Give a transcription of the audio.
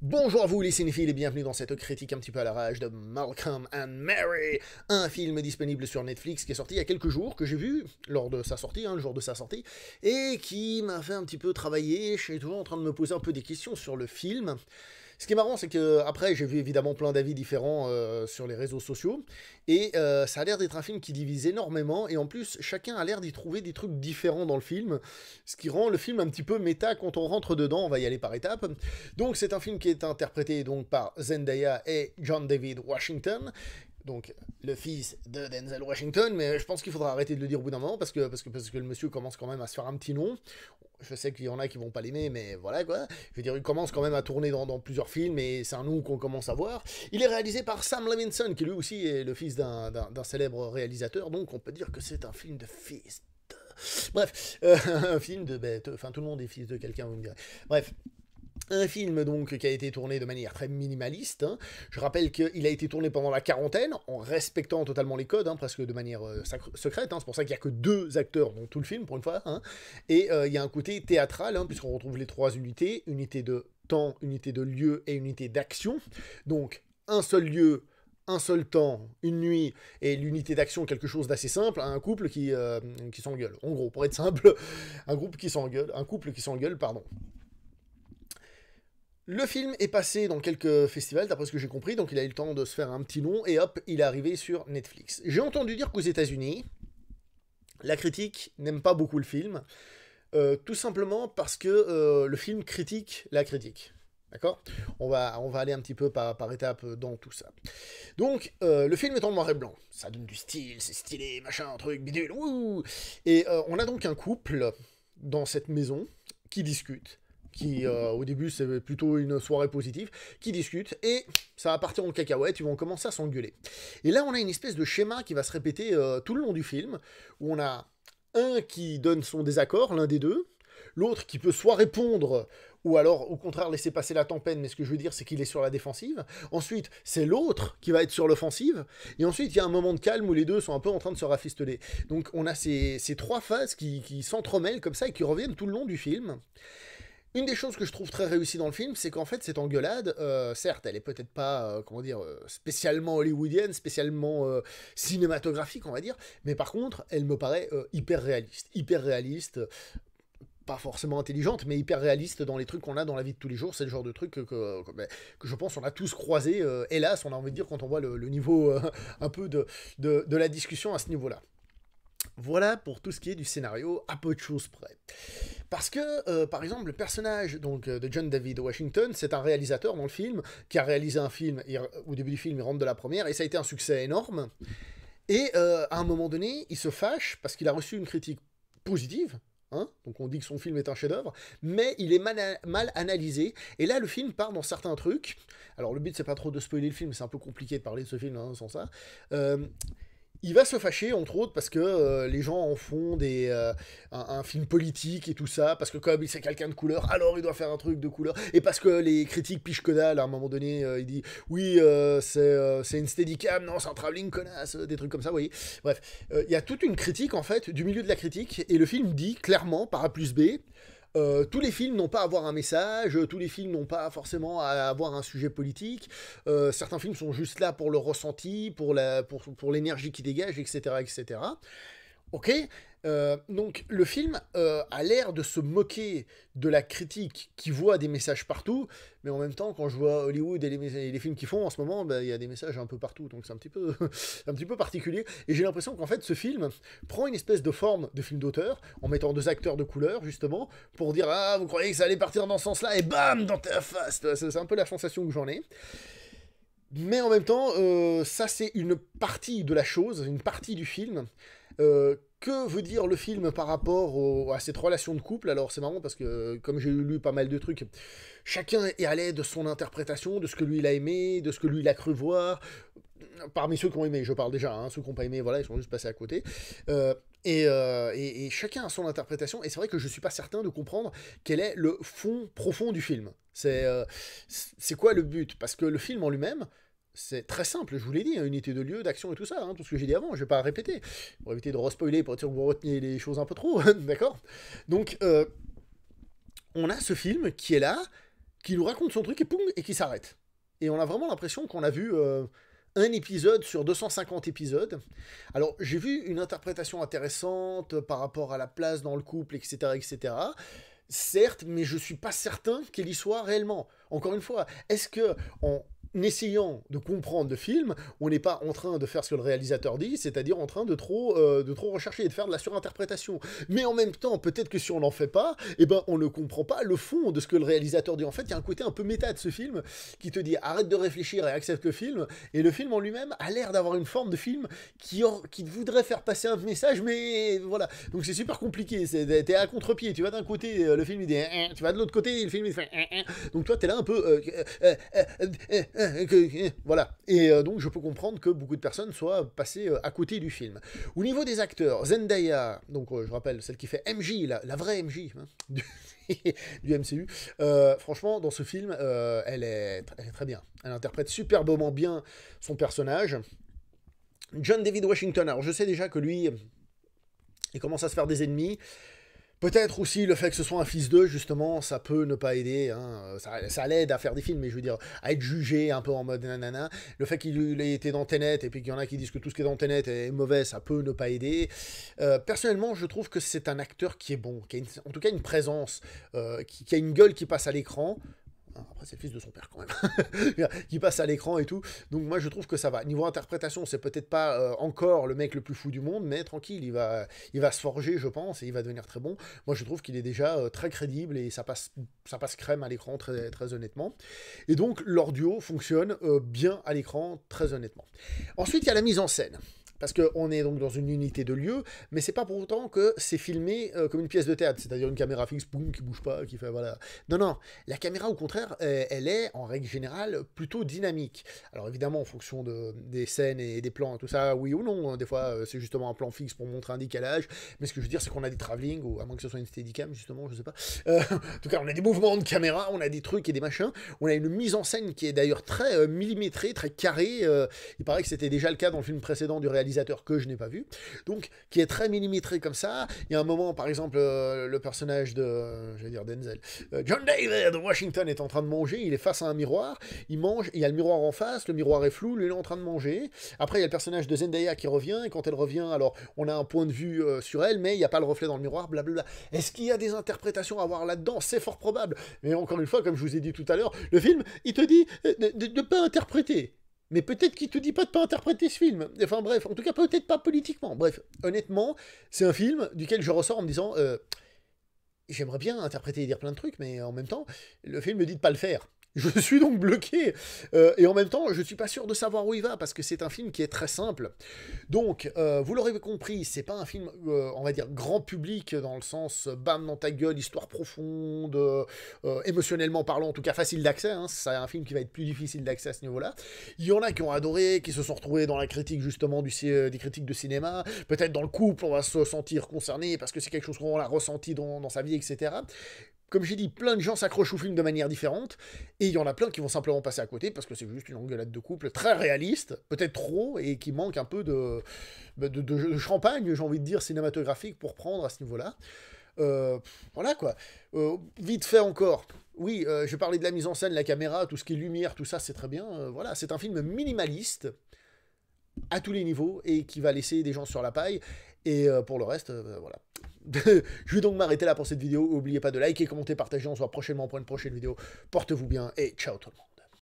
Bonjour à vous les cinéphiles et bienvenue dans cette critique un petit peu à la rage de Malcolm and Mary, un film disponible sur Netflix qui est sorti il y a quelques jours, que j'ai vu lors de sa sortie, le jour de sa sortie, et qui m'a fait un petit peu travailler. Je suis toujours en train de me poser un peu des questions sur le film. Ce qui est marrant, c'est que après j'ai vu évidemment plein d'avis différents sur les réseaux sociaux, et ça a l'air d'être un film qui divise énormément, et en plus chacun a l'air d'y trouver des trucs différents dans le film, ce qui rend le film un petit peu méta quand on rentre dedans. On va y aller par étapes. Donc c'est un film qui est interprété donc par Zendaya et John David Washington, donc le fils de Denzel Washington, mais je pense qu'il faudra arrêter de le dire au bout d'un moment parce que le monsieur commence quand même à se faire un petit nom. Je sais qu'il y en a qui vont pas l'aimer, mais voilà quoi. Je veux dire, il commence quand même à tourner dans plusieurs films et c'est un nom qu'on commence à voir. Il est réalisé par Sam Levinson, qui lui aussi est le fils d'un célèbre réalisateur, donc on peut dire que c'est un film de fils. Bref, un film de bête, enfin tout le monde est fils de quelqu'un, vous me direz. Bref. Un film donc qui a été tourné de manière très minimaliste. Hein. Je rappelle qu'il a été tourné pendant la quarantaine, en respectant totalement les codes, presque de manière secrète. C'est pour ça qu'il n'y a que 2 acteurs dans tout le film, pour une fois. Et il y a un côté théâtral, puisqu'on retrouve les 3 unités, unité de temps, unité de lieu et unité d'action. Donc, un seul lieu, un seul temps, une nuit, et l'unité d'action, quelque chose d'assez simple, un couple qui s'engueule. En gros, pour être simple, un couple qui s'engueule, pardon. Le film est passé dans quelques festivals, d'après ce que j'ai compris, donc il a eu le temps de se faire un petit nom, et hop, il est arrivé sur Netflix. J'ai entendu dire qu'aux États-Unis, la critique n'aime pas beaucoup le film, tout simplement parce que le film critique la critique. D'accord ? On va aller un petit peu par étapes dans tout ça. Donc, le film est en noir et blanc. Ça donne du style, c'est stylé, machin, truc, bidule, wouh. Et on a donc un couple dans cette maison qui discute, qui au début c'est plutôt une soirée positive, qui discutent, et ça va partir en cacahuète, ils vont commencer à s'engueuler. Et là on a une espèce de schéma qui va se répéter tout le long du film, où on a un qui donne son désaccord, l'un des deux, l'autre qui peut soit répondre, ou alors au contraire laisser passer la tempête, mais ce que je veux dire c'est qu'il est sur la défensive. Ensuite c'est l'autre qui va être sur l'offensive, et ensuite il y a un moment de calme où les deux sont un peu en train de se rafistoler. Donc on a ces 3 phases qui s'entremêlent comme ça et qui reviennent tout le long du film. Une des choses que je trouve très réussie dans le film, c'est qu'en fait, cette engueulade, certes, elle est peut-être pas, spécialement hollywoodienne, spécialement cinématographique, on va dire, mais par contre, elle me paraît hyper réaliste. Hyper réaliste, pas forcément intelligente, mais hyper réaliste dans les trucs qu'on a dans la vie de tous les jours. C'est le genre de truc que je pense on a tous croisé, hélas, on a envie de dire, quand on voit le niveau un peu de la discussion à ce niveau-là. Voilà pour tout ce qui est du scénario, à peu de choses près. Parce que, par exemple, le personnage donc, de John David Washington, c'est un réalisateur dans le film, qui a réalisé un film, au début du film, il rentre de la première, et ça a été un succès énorme. Et à un moment donné, il se fâche parce qu'il a reçu une critique positive, donc on dit que son film est un chef-d'œuvre, mais il est mal analysé, et là le film part dans certains trucs. Alors le but c'est pas trop de spoiler le film, c'est un peu compliqué de parler de ce film sans ça. Il va se fâcher, entre autres, parce que les gens en font un film politique et tout ça, parce que comme c'est quelqu'un de couleur, alors il doit faire un truc de couleur, et parce que les critiques pichent que dalle, à un moment donné, il dit « Oui, c'est une steadicam, non, c'est un travelling, connasse », des trucs comme ça, vous voyez. Bref, il y a toute une critique, en fait, du milieu de la critique, et le film dit clairement, par A plus B, tous les films n'ont pas à avoir un message, tous les films n'ont pas forcément à avoir un sujet politique, certains films sont juste là pour le ressenti, pour l'énergie qui dégage, etc. etc. Ok, donc le film a l'air de se moquer de la critique qui voit des messages partout, mais en même temps, quand je vois Hollywood et les films qu'ils font en ce moment, il y a des messages un peu partout, donc c'est un petit peu, un petit peu particulier, et j'ai l'impression qu'en fait ce film prend une espèce de forme de film d'auteur, en mettant 2 acteurs de couleur, justement, pour dire « Ah, vous croyez que ça allait partir dans ce sens-là ?» et bam, dans ta face. C'est un peu la sensation que j'en ai. Mais en même temps, ça c'est une partie de la chose, une partie du film. Que veut dire le film par rapport à cette relation de couple? Alors c'est marrant parce que comme j'ai lu pas mal de trucs, chacun est allé de son interprétation, de ce que lui il a aimé, de ce que lui il a cru voir. Parmi ceux qui ont aimé, je parle déjà, ceux qui n'ont pas aimé, voilà, ils sont juste passés à côté. Et chacun a son interprétation, et c'est vrai que je suis pas certain de comprendre quel est le fond profond du film. C'est quoi le but? Parce que le film en lui-même, c'est très simple, je vous l'ai dit, unité de lieu, d'action et tout ça, tout ce que j'ai dit avant, je vais pas répéter, pour éviter de re-spoiler, pour être sûr que vous reteniez les choses un peu trop, d'accord? Donc, on a ce film qui est là, qui nous raconte son truc et poum, et qui s'arrête. Et on a vraiment l'impression qu'on a vu un épisode sur 250 épisodes. Alors, j'ai vu une interprétation intéressante par rapport à la place dans le couple, etc., etc. Certes, mais je suis pas certain qu'elle y soit réellement. Encore une fois, est-ce que en essayant de comprendre le film, on n'est pas en train de faire ce que le réalisateur dit, c'est-à-dire en train de trop rechercher et de faire de la surinterprétation. Mais en même temps, peut-être que si on n'en fait pas, eh ben, on ne comprend pas le fond de ce que le réalisateur dit. En fait, il y a un côté un peu méta de ce film qui te dit arrête de réfléchir et accepte le film. Et le film en lui-même a l'air d'avoir une forme de film qui voudrait faire passer un message, mais voilà. Donc c'est super compliqué. T'es à contre-pied. Tu vas d'un côté, le film il dit tu vas de l'autre côté, le film il fait donc toi t'es là un peu voilà. Et donc je peux comprendre que beaucoup de personnes soient passées à côté du film. Au niveau des acteurs, Zendaya, donc je rappelle, celle qui fait MJ, la vraie MJ hein, du MCU, franchement, dans ce film, elle est très bien. Elle interprète superbement bien son personnage. John David Washington, alors je sais déjà que lui, il commence à se faire des ennemis. Peut-être aussi le fait que ce soit un fils d'eux, justement, ça peut ne pas aider. Hein. Ça l'aide à faire des films, mais je veux dire, à être jugé un peu en mode nanana. Le fait qu'il ait été dans Tenet, et puis qu'il y en a qui disent que tout ce qui est dans Tenet est mauvais, ça peut ne pas aider. Personnellement, je trouve que c'est un acteur qui est bon, qui a en tout cas une présence, qui a une gueule qui passe à l'écran. Après, c'est le fils de son père, quand même. Qui passe à l'écran et tout. Donc, moi, je trouve que ça va. Niveau interprétation, c'est peut-être pas encore le mec le plus fou du monde, mais tranquille, il va se forger, je pense, et il va devenir très bon. Moi, je trouve qu'il est déjà très crédible et ça passe crème à l'écran, très, très honnêtement. Et donc, leur duo fonctionne bien à l'écran, très honnêtement. Ensuite, il y a la mise en scène. Parce qu'on est donc dans une unité de lieu, mais c'est pas pour autant que c'est filmé comme une pièce de théâtre, c'est-à-dire une caméra fixe, boum, qui bouge pas, qui fait voilà. Non, non, la caméra au contraire, elle est en règle générale plutôt dynamique. Alors évidemment, en fonction des scènes et des plans, tout ça, oui ou non, des fois c'est justement un plan fixe pour montrer un décalage, mais ce que je veux dire, c'est qu'on a des travelling, ou à moins que ce soit une steadicam, justement, je sais pas. En tout cas, on a des mouvements de caméra, on a des trucs et des machins, on a une mise en scène qui est d'ailleurs très millimétrée, très carrée. Il paraît que c'était déjà le cas dans le film précédent du réalisateur que je n'ai pas vu, donc qui est très millimétré comme ça. Il y a un moment, par exemple, le personnage de, j'allais dire Denzel, John David Washington est en train de manger, il est face à un miroir, il mange, il y a le miroir en face, le miroir est flou, lui il est en train de manger. Après il y a le personnage de Zendaya qui revient, et quand elle revient, alors on a un point de vue sur elle, mais il n'y a pas le reflet dans le miroir, blablabla. Est-ce qu'il y a des interprétations à avoir là-dedans? C'est fort probable, mais encore une fois, comme je vous ai dit tout à l'heure, le film, il te dit de ne pas interpréter. Mais peut-être qu'il te dit pas de pas interpréter ce film. Enfin bref, en tout cas peut-être pas politiquement. Bref, honnêtement, c'est un film duquel je ressors en me disant j'aimerais bien interpréter et dire plein de trucs, mais en même temps, le film me dit de pas le faire. Je suis donc bloqué. Et en même temps, je suis pas sûr de savoir où il va, parce que c'est un film qui est très simple. Donc, vous l'aurez compris, c'est pas un film, on va dire, grand public, dans le sens, bam, dans ta gueule, histoire profonde, émotionnellement parlant, en tout cas facile d'accès. Hein, c'est un film qui va être plus difficile d'accès à ce niveau-là. Il y en a qui ont adoré, qui se sont retrouvés dans la critique, justement, des critiques de cinéma. Peut-être dans le couple, on va se sentir concerné, parce que c'est quelque chose qu'on a ressenti dans sa vie, etc. Comme j'ai dit, plein de gens s'accrochent au film de manière différente, et il y en a plein qui vont simplement passer à côté, parce que c'est juste une engueulade de couple très réaliste, peut-être trop, et qui manque un peu de champagne, j'ai envie de dire, cinématographique, pour prendre à ce niveau-là. Voilà, quoi. Vite fait encore, oui, je parlais de la mise en scène, la caméra, tout ce qui est lumière, tout ça, c'est très bien. Voilà, c'est un film minimaliste, à tous les niveaux, et qui va laisser des gens sur la paille, et pour le reste, voilà. Je vais donc m'arrêter là pour cette vidéo. N'oubliez pas de liker, commenter, partager. On se voit prochainement pour une prochaine vidéo. Portez-vous bien et ciao tout le monde.